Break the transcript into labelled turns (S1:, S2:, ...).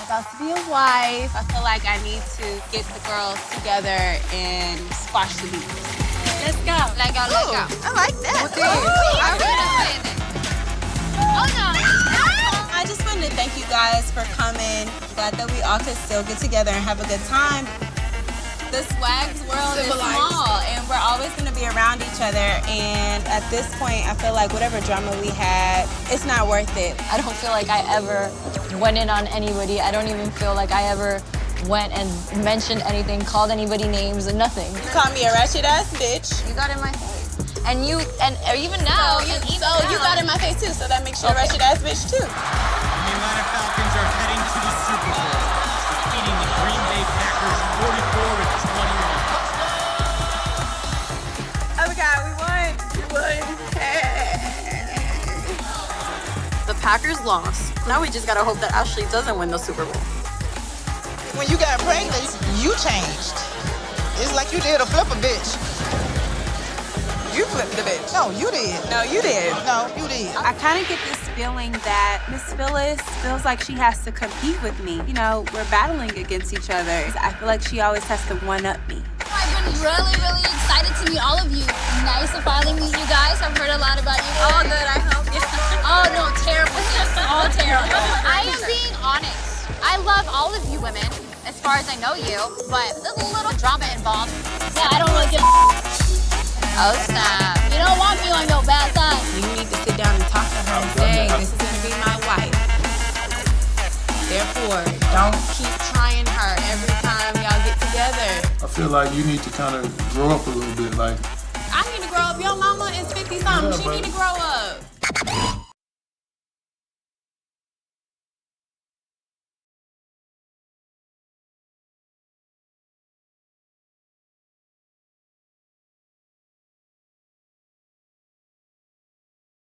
S1: About to be a wife. I feel like I need to get the girls together and squash the beef. Let's go. Let go, let go.
S2: I like that.
S1: Oh, no.
S2: I just wanted to thank you guys for coming. Glad that we all could still get together and have a good time. This WAGS world is small, and we're always going to be around each other. And at this point, I feel like whatever drama we had, it's not worth it.
S3: I don't feel like I ever went in on anybody. I don't even feel like I ever went and mentioned anything, called anybody names, and nothing.
S2: You called me a ratchet-ass bitch.
S3: You got in my face. And even now,
S2: you got in my face too, so that makes you a ratchet-ass bitch too.
S4: The Atlanta Falcons are heading to the Super Bowl, defeating the Green Bay Packers 44-21.
S2: Oh my God, we won.
S3: the Packers lost. Now we just gotta hope that Ashley doesn't win the Super Bowl.
S5: When you got pregnant, you changed. It's like you did a flip a bitch.
S2: You flipped the bitch.
S5: No, you did.
S2: No, you did.
S5: No, you did.
S1: I kind of get this feeling that Miss Phyllis feels like she has to compete with me. You know, we're battling against each other. I feel like she always has to one-up me.
S6: I've been really, really excited to meet all of you. Nice to finally meet you guys. I've heard a lot about you.
S3: Oh, good, I hope.
S6: Oh, no, terrible. All terrible. I am being honest. I love all of you women, as far as I know you, but there's a little drama involved. Yeah, I don't really give a
S3: Oh, snap.
S6: You don't want me on your bad side.
S2: You need to sit down and talk to her and say, this is gonna be my wife. Therefore, don't keep trying her every time y'all get together.
S7: I feel like you need to kind of grow up a little bit. Like,
S2: I need to grow up. Your mama is 50-something.
S7: Yeah,
S2: She need to grow up.